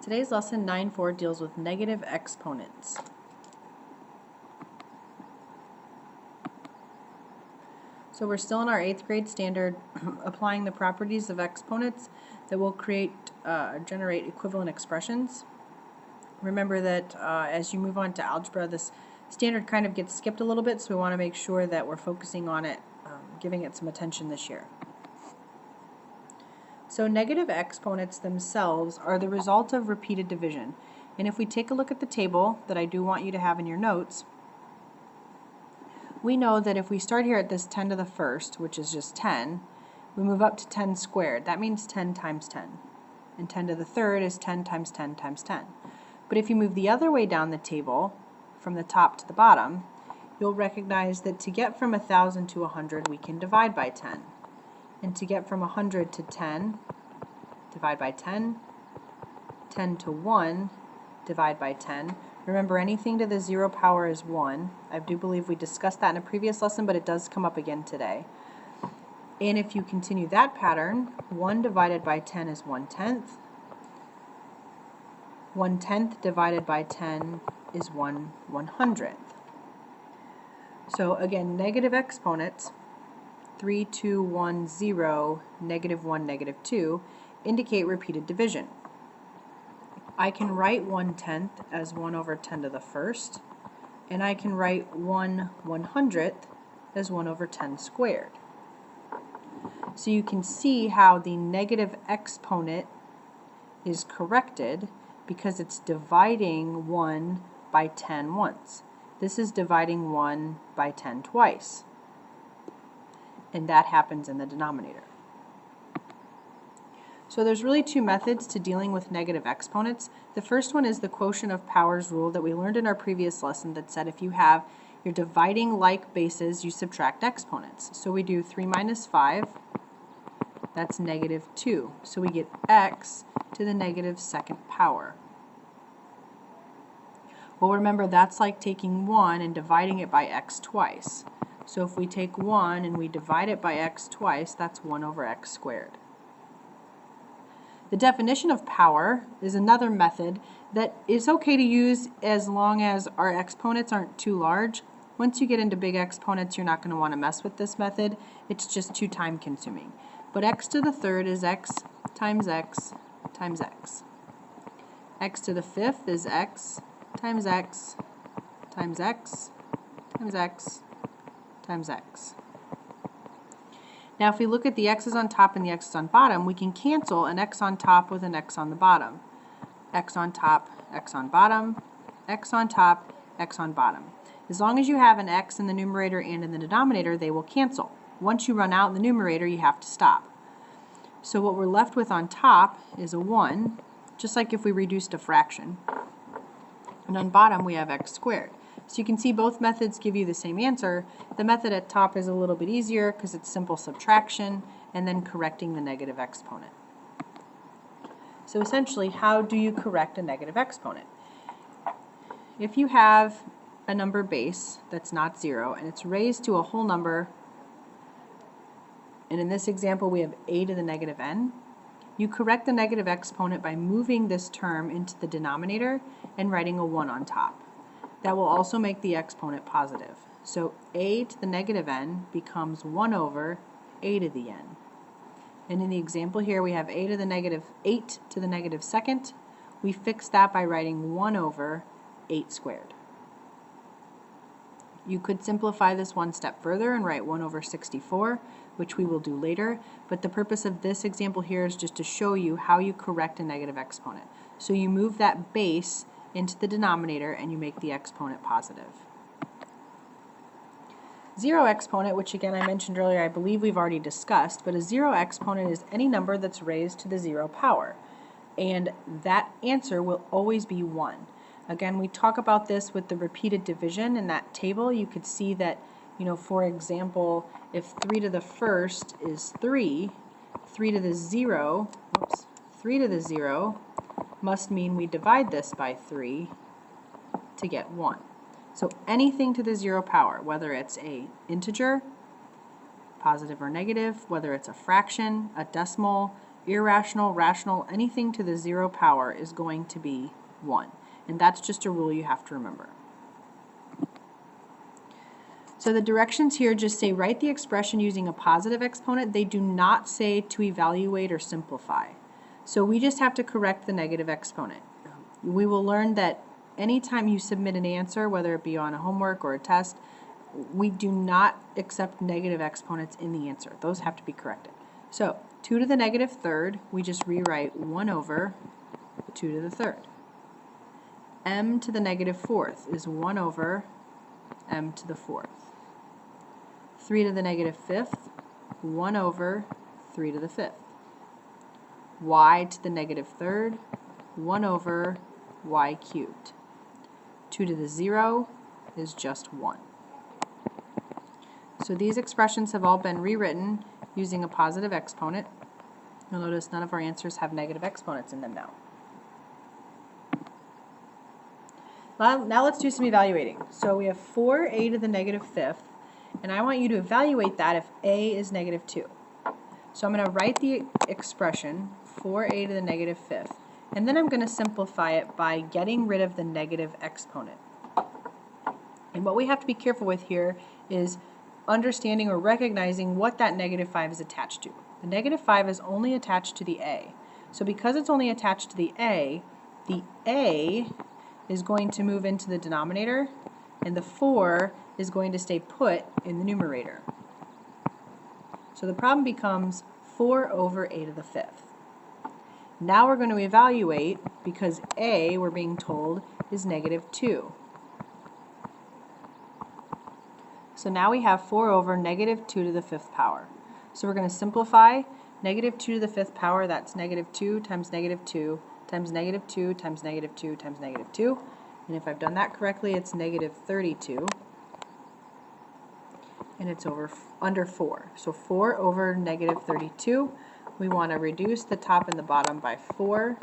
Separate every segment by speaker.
Speaker 1: Today's lesson 9.4 deals with negative exponents. So we're still in our 8th grade standard applying the properties of exponents that will generate equivalent expressions. Remember that as you move on to algebra, this standard kind of gets skipped a little bit, so we want to make sure that we're focusing on it, giving it some attention this year. So negative exponents themselves are the result of repeated division. And if we take a look at the table that I do want you to have in your notes, we know that if we start here at this 10 to the first, which is just 10, we move up to 10 squared. That means 10 times 10. And 10 to the third is 10 times 10 times 10. But if you move the other way down the table, from the top to the bottom, you'll recognize that to get from 1,000 to 100, we can divide by 10. And to get from 100 to 10, divide by 10. 10 to 1, divide by 10. Remember, anything to the 0 power is 1. I do believe we discussed that in a previous lesson, but it does come up again today. And if you continue that pattern, 1 divided by 10 is 1/10. 1/10 divided by 10 is 1/100th. So again, negative exponents, 3, 2, 1, 0, negative 1, negative 2, indicate repeated division. I can write 1/10 as 1 over 10 to the first, and I can write 1/100th as 1 over 10 squared. So you can see how the negative exponent is corrected because it's dividing 1 by 10 once. This is dividing 1 by 10 twice. And that happens in the denominator. So there's really two methods to dealing with negative exponents. The first one is the quotient of powers rule that we learned in our previous lesson that said if you have your dividing like bases, you subtract exponents. So we do 3 minus 5, that's negative 2. So we get x to the negative second power. Well, remember, that's like taking 1 and dividing it by x twice. So if we take 1 and we divide it by x twice, that's 1 over x squared. The definition of power is another method that is okay to use as long as our exponents aren't too large. Once you get into big exponents, you're not going to want to mess with this method. It's just too time consuming. But x to the third is x times x times x. X to the fifth is x times x times x times x times x. Now if we look at the x's on top and the x's on bottom, we can cancel an x on top with an x on the bottom. X on top, x on bottom, x on top, x on bottom. As long as you have an x in the numerator and in the denominator, they will cancel. Once you run out in the numerator, you have to stop. So what we're left with on top is a 1, just like if we reduced a fraction. And on bottom, we have x squared. So you can see both methods give you the same answer. The method at top is a little bit easier because it's simple subtraction and then correcting the negative exponent. So essentially, how do you correct a negative exponent? If you have a number base that's not 0 and it's raised to a whole number, and in this example we have a to the negative n, you correct the negative exponent by moving this term into the denominator and writing a 1 on top. That will also make the exponent positive. So a to the negative n becomes 1 over a to the n. And in the example here we have a to the negative 8 to the negative second. We fix that by writing 1 over 8 squared. You could simplify this one step further and write 1 over 64, which we will do later, but the purpose of this example here is just to show you how you correct a negative exponent. So you move that base into the denominator and you make the exponent positive. Zero exponent, which again I mentioned earlier, I believe we've already discussed, but a zero exponent is any number that's raised to the 0 power, and that answer will always be 1. Again, we talk about this with the repeated division in that table. You could see that, for example, if 3 to the first is 3, 3 to the 0 must mean we divide this by 3 to get 1. So anything to the 0 power, whether it's an integer, positive or negative, whether it's a fraction, a decimal, irrational, rational, anything to the 0 power is going to be 1. And that's just a rule you have to remember. So the directions here just say write the expression using a positive exponent. They do not say to evaluate or simplify. So we just have to correct the negative exponent. We will learn that anytime you submit an answer, whether it be on a homework or a test, we do not accept negative exponents in the answer. Those have to be corrected. So 2 to the negative third, we just rewrite 1 over 2 to the third. M to the negative fourth is 1 over m to the fourth. 3 to the negative fifth, 1 over 3 to the fifth. Y to the negative third, 1 over y cubed. 2 to the 0 is just 1. So these expressions have all been rewritten using a positive exponent. You'll notice none of our answers have negative exponents in them now. Now let's do some evaluating. So we have 4a to the negative fifth, and I want you to evaluate that if a is negative 2. So I'm going to write the expression 4a to the negative fifth, and then I'm going to simplify it by getting rid of the negative exponent. And what we have to be careful with here is understanding or recognizing what that negative 5 is attached to. The negative 5 is only attached to the a. So because it's only attached to the a is going to move into the denominator, and the 4 is going to stay put in the numerator. So the problem becomes 4 over a to the fifth. Now we're going to evaluate because a, we're being told, is negative 2. So now we have 4 over negative 2 to the fifth power. So we're going to simplify negative 2 to the fifth power, that's negative 2 times negative 2 times negative 2 times negative 2 times negative 2. And if I've done that correctly, it's negative 32. And it's under 4. So 4 over negative 32. We want to reduce the top and the bottom by 4.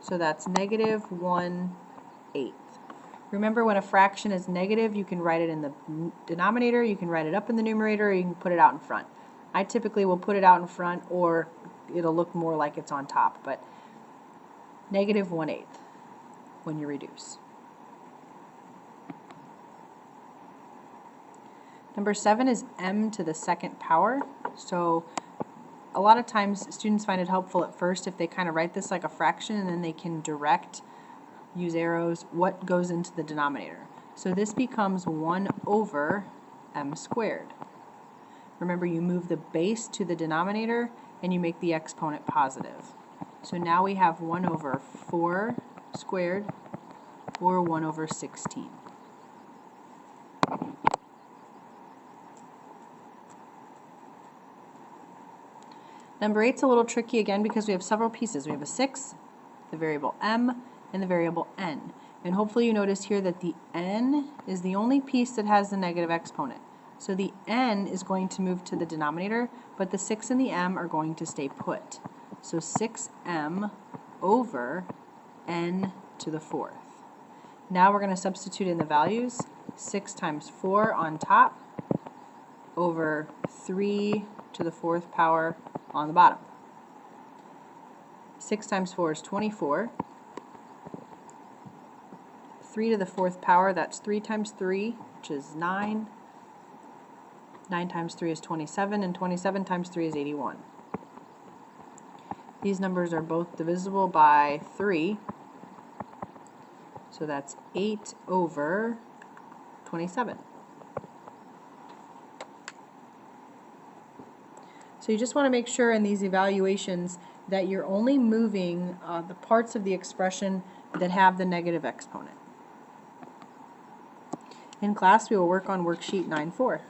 Speaker 1: So that's negative 1/8. Remember, when a fraction is negative, you can write it in the denominator, you can write it up in the numerator, or you can put it out in front. I typically will put it out in front, or it'll look more like it's on top, but negative 1/8 when you reduce. Number 7 is m to the second power. So a lot of times students find it helpful at first if they kind of write this like a fraction, and then they can use arrows, what goes into the denominator. So this becomes 1 over m squared. Remember, you move the base to the denominator and you make the exponent positive. So now we have 1 over 4 squared, or 1 over 16. Number 8's a little tricky again because we have several pieces. We have a 6, the variable m, and the variable n. And hopefully you notice here that the n is the only piece that has the negative exponent. So the n is going to move to the denominator, but the 6 and the m are going to stay put. So 6m over n to the fourth. Now we're going to substitute in the values. 6 times 4 on top over 3 to the fourth power on the bottom. 6 times 4 is 24. 3 to the fourth power, that's 3 times 3, which is 9. 9 times 3 is 27, and 27 times 3 is 81. These numbers are both divisible by 3, so that's 8 over 27. So you just want to make sure in these evaluations that you're only moving the parts of the expression that have the negative exponent. In class, we will work on worksheet 9.4.